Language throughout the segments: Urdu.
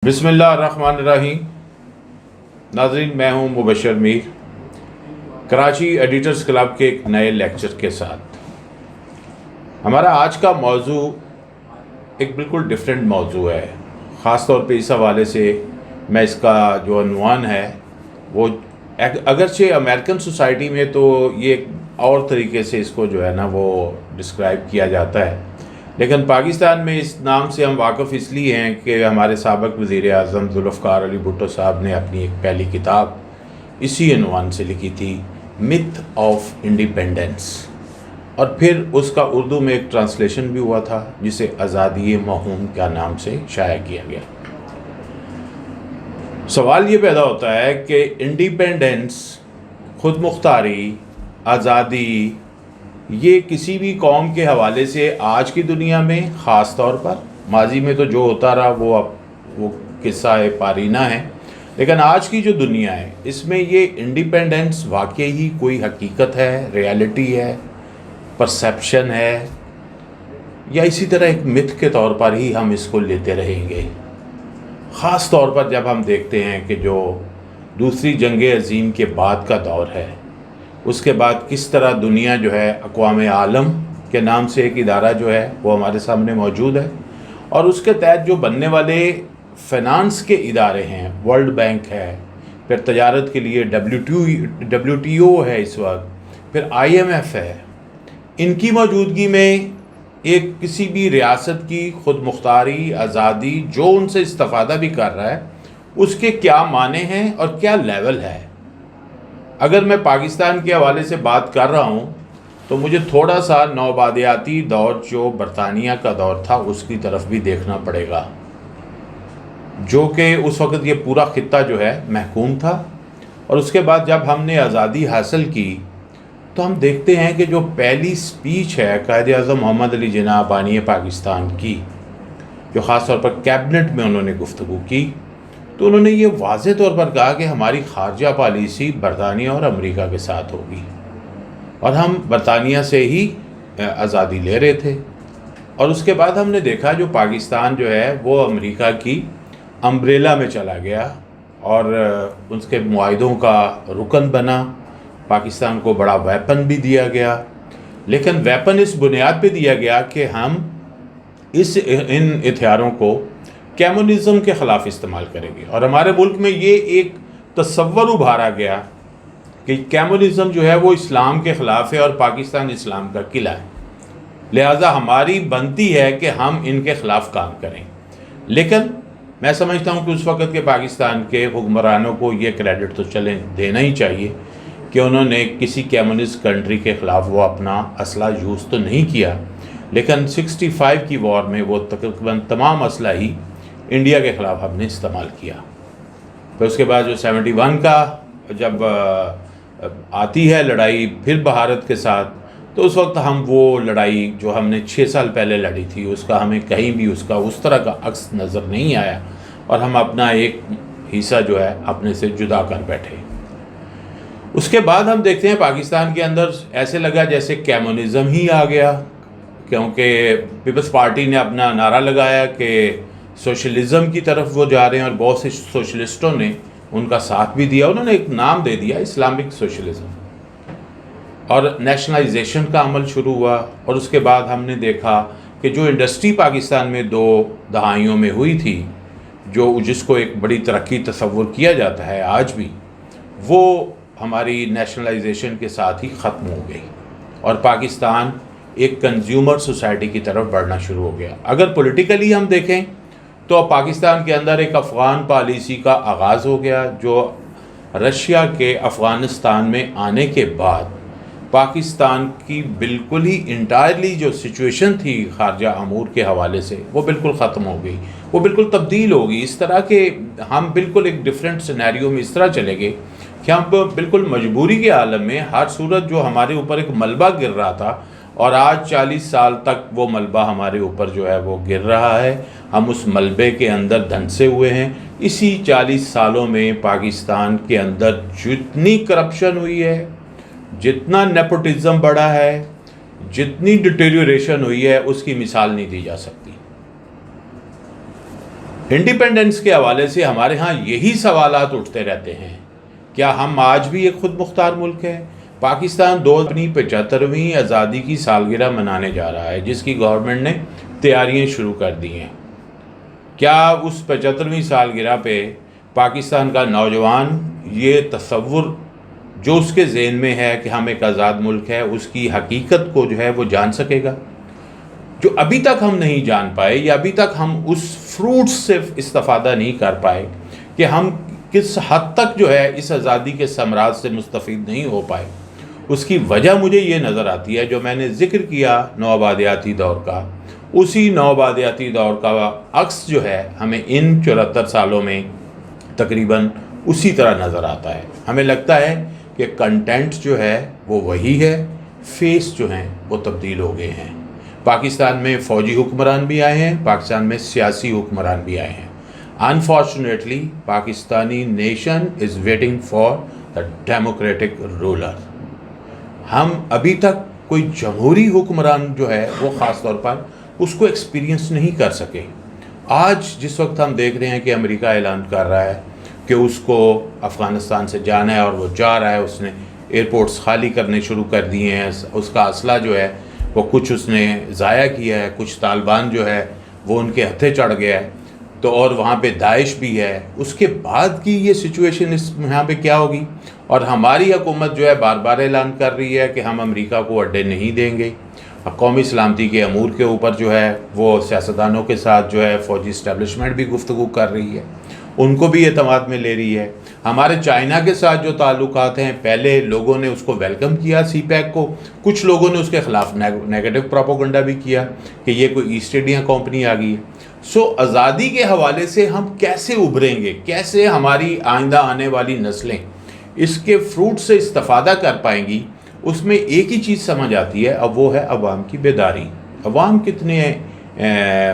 بسم اللہ الرحمن الرحیم۔ ناظرین، میں ہوں مبشر میر، کراچی ایڈیٹرز کلب کے ایک نئے لیکچر کے ساتھ۔ ہمارا آج کا موضوع ایک بالکل ڈیفرنٹ موضوع ہے، خاص طور پہ اس حوالے سے میں اس کا جو عنوان ہے وہ اگرچہ امریکن سوسائٹی میں تو یہ ایک اور طریقے سے اس کو جو ہے نا وہ ڈسکرائب کیا جاتا ہے، لیکن پاکستان میں اس نام سے ہم واقف اس لیے ہیں کہ ہمارے سابق وزیر اعظم ذوالفقار علی بھٹو صاحب نے اپنی ایک پہلی کتاب اسی عنوان سے لکھی تھی، متھ آف انڈیپینڈنس، اور پھر اس کا اردو میں ایک ٹرانسلیشن بھی ہوا تھا جسے آزادی موہوم کا نام سے شائع کیا گیا۔ سوال یہ پیدا ہوتا ہے کہ انڈیپینڈنس، خود مختاری، آزادی، یہ کسی بھی قوم کے حوالے سے آج کی دنیا میں خاص طور پر، ماضی میں تو جو ہوتا رہا وہ قصہ پارینہ ہے، لیکن آج کی جو دنیا ہے اس میں یہ انڈیپینڈنس واقعی ہی کوئی حقیقت ہے، ریالٹی ہے، پرسیپشن ہے، یا اسی طرح ایک متھ کے طور پر ہی ہم اس کو لیتے رہیں گے؟ خاص طور پر جب ہم دیکھتے ہیں کہ جو دوسری جنگ عظیم کے بعد کا دور ہے، اس کے بعد کس طرح دنیا جو ہے اقوام عالم کے نام سے ایک ادارہ جو ہے وہ ہمارے سامنے موجود ہے، اور اس کے تحت جو بننے والے فائنانس کے ادارے ہیں، ورلڈ بینک ہے، پھر تجارت کے لیے WTO ہے اس وقت، پھر IMF ہے، ان کی موجودگی میں ایک کسی بھی ریاست کی خود مختاری، آزادی جو ان سے استفادہ بھی کر رہا ہے، اس کے کیا معنی ہیں اور کیا لیول ہے؟ اگر میں پاکستان کے حوالے سے بات کر رہا ہوں تو مجھے تھوڑا سا نوآبادیاتی دور جو برطانیہ کا دور تھا اس کی طرف بھی دیکھنا پڑے گا، جو کہ اس وقت یہ پورا خطہ جو ہے محکوم تھا، اور اس کے بعد جب ہم نے آزادی حاصل کی تو ہم دیکھتے ہیں کہ جو پہلی سپیچ ہے قائد اعظم محمد علی جناح بانی پاکستان کی، جو خاص طور پر کیبنٹ میں انہوں نے گفتگو کی، تو انہوں نے یہ واضح طور پر کہا کہ ہماری خارجہ پالیسی برطانیہ اور امریکہ کے ساتھ ہوگی، اور ہم برطانیہ سے ہی آزادی لے رہے تھے۔ اور اس کے بعد ہم نے دیکھا جو پاکستان جو ہے وہ امریکہ کی امبریلا میں چلا گیا اور اس کے معاہدوں کا رکن بنا، پاکستان کو بڑا ویپن بھی دیا گیا، لیکن ویپن اس بنیاد پہ دیا گیا کہ ہم ان ہتھیاروں کو کمیونزم کے خلاف استعمال کریں گے، اور ہمارے ملک میں یہ ایک تصور ابھارا گیا کہ کمیونزم جو ہے وہ اسلام کے خلاف ہے اور پاکستان اسلام کا قلعہ ہے، لہٰذا ہماری بنتی ہے کہ ہم ان کے خلاف کام کریں۔ لیکن میں سمجھتا ہوں کہ اس وقت کے پاکستان کے حکمرانوں کو یہ کریڈٹ تو دینا ہی چاہیے کہ انہوں نے کسی کمیونسٹ کنٹری کے خلاف وہ اپنا اسلحہ یوز تو نہیں کیا، لیکن 65 کی وار میں وہ تقریباً تمام اسلحہ ہی انڈیا کے خلاف ہم نے استعمال کیا۔ پھر اس کے بعد جو 71 کا جب آتی ہے لڑائی پھر بھارت کے ساتھ، تو اس وقت ہم وہ لڑائی جو ہم نے 6 سال پہلے لڑی تھی اس کا ہمیں کہیں بھی اس طرح کا عکس نظر نہیں آیا، اور ہم اپنا ایک حصہ جو ہے اپنے سے جدا کر بیٹھے۔ اس کے بعد ہم دیکھتے ہیں پاکستان کے اندر ایسے لگا جیسے کمیونزم ہی آ گیا، کیونکہ پیپلز پارٹی نے اپنا نعرہ لگایا کہ سوشلزم کی طرف وہ جا رہے ہیں، اور بہت سے سوشلسٹوں نے ان کا ساتھ بھی دیا، انہوں نے ایک نام دے دیا اسلامک سوشلزم، اور نیشنلائزیشن کا عمل شروع ہوا۔ اور اس کے بعد ہم نے دیکھا کہ جو انڈسٹری پاکستان میں 2 دہائیوں میں ہوئی تھی، جس کو ایک بڑی ترقی تصور کیا جاتا ہے آج بھی، وہ ہماری نیشنلائزیشن کے ساتھ ہی ختم ہو گئی، اور پاکستان ایک کنزیومر سوسائٹی کی طرف بڑھنا شروع ہو گیا۔ اگر پولیٹیکلی ہم دیکھیں تو پاکستان کے اندر ایک افغان پالیسی کا آغاز ہو گیا، جو رشیا کے افغانستان میں آنے کے بعد پاکستان کی بالکل ہی انٹائرلی جو سچویشن تھی خارجہ امور کے حوالے سے وہ بالکل ختم ہو گئی، وہ بالکل تبدیل ہو گئی، اس طرح کہ ہم بالکل ایک ڈیفرنٹ سینیریو میں اس طرح چلے گئے کہ ہم بالکل مجبوری کے عالم میں ہر صورت جو ہمارے اوپر ایک ملبہ گر رہا تھا، اور آج 40 سال تک وہ ملبہ ہمارے اوپر جو ہے وہ گر رہا ہے، ہم اس ملبے کے اندر دھنسے ہوئے ہیں۔ اسی 40 سالوں میں پاکستان کے اندر جتنی کرپشن ہوئی ہے، جتنا نیپوٹزم بڑھا ہے، جتنی ڈیٹیریوریشن ہوئی ہے، اس کی مثال نہیں دی جا سکتی۔ انڈیپینڈنس کے حوالے سے ہمارے ہاں یہی سوالات اٹھتے رہتے ہیں، کیا ہم آج بھی ایک خود مختار ملک ہے؟ پاکستان اپنی 75ویں آزادی کی سالگرہ منانے جا رہا ہے، جس کی گورنمنٹ نے تیاریاں شروع کر دی ہیں۔ کیا اس 75ویں سالگرہ پہ پاکستان کا نوجوان یہ تصور جو اس کے ذہن میں ہے کہ ہم ایک آزاد ملک ہے، اس کی حقیقت کو جو ہے وہ جان سکے گا؟ جو ابھی تک ہم نہیں جان پائے، یا ابھی تک ہم اس فروٹ سے استفادہ نہیں کر پائے کہ ہم کس حد تک جو ہے اس آزادی کے ثمرات سے مستفید نہیں ہو پائے، اس کی وجہ مجھے یہ نظر آتی ہے، جو میں نے ذکر کیا نوآبادیاتی دور کا، اسی نوآبادیاتی دور کا عکس جو ہے ہمیں ان 74 سالوں میں تقریباً اسی طرح نظر آتا ہے۔ ہمیں لگتا ہے کہ کنٹینٹ جو ہے وہ وہی ہے، فیس جو ہیں وہ تبدیل ہو گئے ہیں۔ پاکستان میں فوجی حکمران بھی آئے ہیں، پاکستان میں سیاسی حکمران بھی آئے ہیں۔ Unfortunately Pakistani nation is waiting for the democratic ruler. ہم ابھی تک کوئی جمہوری حکمران جو ہے وہ خاص طور پر اس کو ایکسپیرینس نہیں کر سکے۔ آج جس وقت ہم دیکھ رہے ہیں کہ امریکہ اعلان کر رہا ہے کہ اس کو افغانستان سے جانا ہے، اور وہ جا رہا ہے، اس نے ایئرپورٹس خالی کرنے شروع کر دیے ہیں، اس کا اسلحہ جو ہے وہ کچھ اس نے ضائع کیا ہے، کچھ طالبان جو ہے وہ ان کے ہتھے چڑھ گیا ہے، تو اور وہاں پہ داعش بھی ہے۔ اس کے بعد کی یہ سچویشن اس یہاں پہ کیا ہوگی؟ اور ہماری حکومت جو ہے بار بار اعلان کر رہی ہے کہ ہم امریکہ کو اڈے نہیں دیں گے، قومی سلامتی کے امور کے اوپر جو ہے وہ سیاستدانوں کے ساتھ جو ہے فوجی اسٹیبلشمنٹ بھی گفتگو کر رہی ہے، ان کو بھی اعتماد میں لے رہی ہے۔ ہمارے چائنا کے ساتھ جو تعلقات ہیں، پہلے لوگوں نے اس کو ویلکم کیا سی پیک کو، کچھ لوگوں نے اس کے خلاف نیگیٹو پروپیگنڈا بھی کیا کہ یہ کوئی ایسٹ انڈیا کمپنی آ گئی ہے۔ سو آزادی کے حوالے سے ہم کیسے ابھریں گے، کیسے ہماری آئندہ آنے والی نسلیں اس کے فروٹ سے استفادہ کر پائیں گی؟ اس میں ایک ہی چیز سمجھ آتی ہے، اب وہ ہے عوام کی بیداری۔ عوام کتنے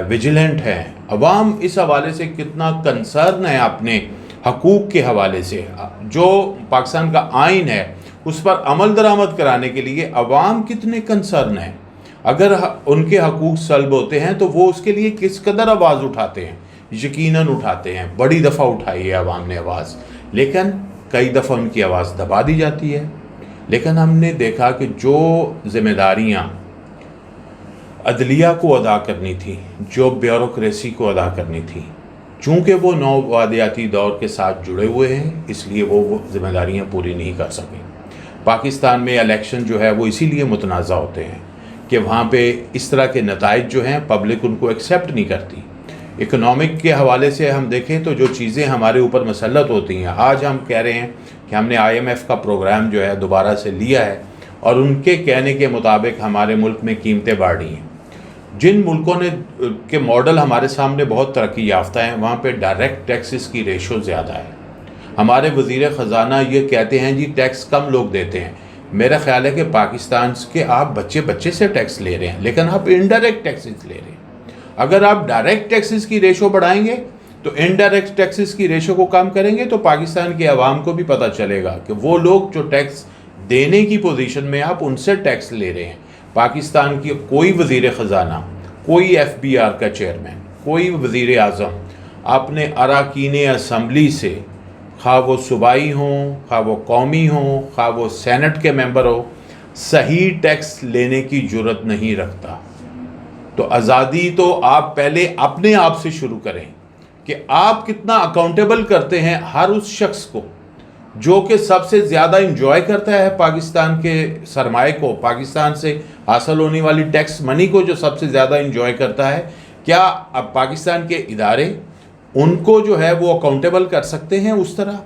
ویجیلنٹ ہیں، عوام اس حوالے سے کتنا کنسرن ہے اپنے حقوق کے حوالے سے، جو پاکستان کا آئین ہے اس پر عمل درآمد کرانے کے لیے عوام کتنے کنسرن ہیں۔ اگر ان کے حقوق سلب ہوتے ہیں تو وہ اس کے لیے کس قدر آواز اٹھاتے ہیں؟ یقیناً اٹھاتے ہیں، بڑی دفعہ اٹھائی ہے عوام نے آواز، لیکن کئی دفعہ ان کی آواز دبا دی جاتی ہے۔ لیکن ہم نے دیکھا کہ جو ذمہ داریاں عدلیہ کو ادا کرنی تھی، جو بیوروکریسی کو ادا کرنی تھی، چونکہ وہ نوآبادیاتی دور کے ساتھ جڑے ہوئے ہیں، اس لیے وہ ذمہ داریاں پوری نہیں کر سکے۔ پاکستان میں الیکشن جو ہے وہ اسی لیے متنازع ہوتے ہیں کہ وہاں پہ اس طرح کے نتائج جو ہیں پبلک ان کو ایکسیپٹ نہیں کرتی۔ اکنامک کے حوالے سے ہم دیکھیں تو جو چیزیں ہمارے اوپر مسلط ہوتی ہیں، آج ہم کہہ رہے ہیں کہ ہم نے IMF کا پروگرام جو ہے دوبارہ سے لیا ہے، اور ان کے کہنے کے مطابق ہمارے ملک میں قیمتیں بڑھ رہی ہیں۔ جن ملکوں نے کے ماڈل ہمارے سامنے بہت ترقی یافتہ ہیں، وہاں پہ ڈائریکٹ ٹیکسز کی ریشو زیادہ ہے۔ ہمارے وزیر خزانہ یہ کہتے ہیں جی ٹیکس کم لوگ دیتے ہیں۔ میرا خیال ہے کہ پاکستان کے آپ بچے سے ٹیکس لے رہے ہیں، لیکن آپ انڈائریکٹ ٹیکسز لے رہے ہیں۔ اگر آپ ڈائریکٹ ٹیکسز کی ریشو بڑھائیں گے تو انڈائریکٹ ٹیکسز کی ریشو کو کم کریں گے، تو پاکستان کے عوام کو بھی پتہ چلے گا کہ وہ لوگ جو ٹیکس دینے کی پوزیشن میں آپ ان سے ٹیکس لے رہے ہیں۔ پاکستان کی کوئی وزیر خزانہ، کوئی FBR کا چیئرمین، کوئی وزیر اعظم اپنے اراکین اسمبلی سے، خواہ وہ صوبائی ہوں، خواہ وہ قومی ہوں، خواہ وہ سینٹ کے ممبر ہو، صحیح ٹیکس لینے کی جرت نہیں رکھتا۔ تو آزادی تو آپ پہلے اپنے آپ سے شروع کریں کہ آپ کتنا اکاؤنٹیبل کرتے ہیں ہر اس شخص کو جو کہ سب سے زیادہ انجوائے کرتا ہے پاکستان کے سرمائے کو، پاکستان سے حاصل ہونے والی ٹیکس منی کو جو سب سے زیادہ انجوائے کرتا ہے۔ کیا اب پاکستان کے ادارے ان کو جو ہے وہ اکاؤنٹیبل کر سکتے ہیں اس طرح؟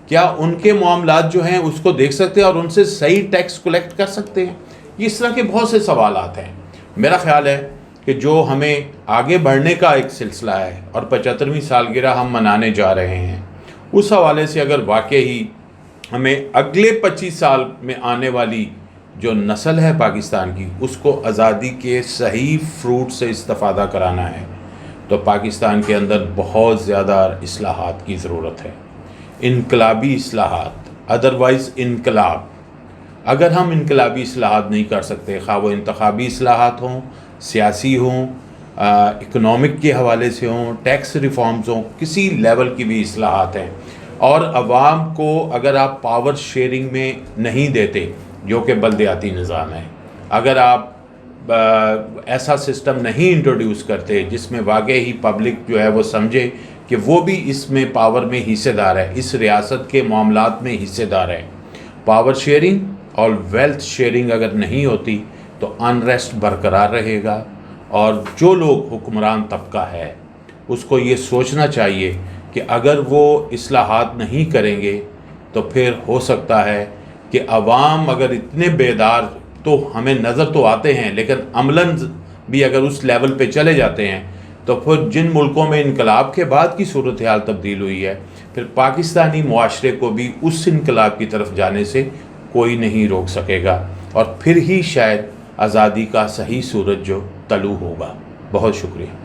کیا ان کے معاملات جو ہیں اس کو دیکھ سکتے ہیں اور ان سے صحیح ٹیکس کلیکٹ کر سکتے ہیں؟ اس طرح کے بہت سے سوالات ہیں۔ میرا خیال ہے کہ جو ہمیں آگے بڑھنے کا ایک سلسلہ ہے، اور 75ویں سالگرہ ہم منانے جا رہے ہیں، اس حوالے سے اگر واقعی ہمیں اگلے 25 سال میں آنے والی جو نسل ہے پاکستان کی، اس کو آزادی کے صحیح فروٹ سے استفادہ کرانا ہے، تو پاکستان کے اندر بہت زیادہ اصلاحات کی ضرورت ہے، انقلابی اصلاحات، ادروائز انقلاب۔ اگر ہم انقلابی اصلاحات نہیں کر سکتے، خواہ وہ انتخابی اصلاحات ہوں، سیاسی ہوں، اکنامک کے حوالے سے ہوں، ٹیکس ریفارمز ہوں، کسی لیول کی بھی اصلاحات ہیں، اور عوام کو اگر آپ پاور شیئرنگ میں نہیں دیتے، جو کہ بلدیاتی نظام ہے، اگر آپ ایسا سسٹم نہیں انٹروڈیوس کرتے جس میں واقعی ہی پبلک جو ہے وہ سمجھے کہ وہ بھی اس میں پاور میں حصے دار ہے، اس ریاست کے معاملات میں حصے دار ہے، پاور شیئرنگ اور ویلتھ شیئرنگ اگر نہیں ہوتی تو انریسٹ برقرار رہے گا، اور جو لوگ حکمران طبقہ ہے اس کو یہ سوچنا چاہیے کہ اگر وہ اصلاحات نہیں کریں گے تو پھر ہو سکتا ہے کہ عوام اگر اتنے بیدار تو ہمیں نظر تو آتے ہیں، لیکن عملاً بھی اگر اس لیول پہ چلے جاتے ہیں تو پھر جن ملکوں میں انقلاب کے بعد کی صورتحال تبدیل ہوئی ہے، پھر پاکستانی معاشرے کو بھی اس انقلاب کی طرف جانے سے کوئی نہیں روک سکے گا، اور پھر ہی شاید آزادی کا صحیح سورج جو طلوع ہوگا۔ بہت شکریہ۔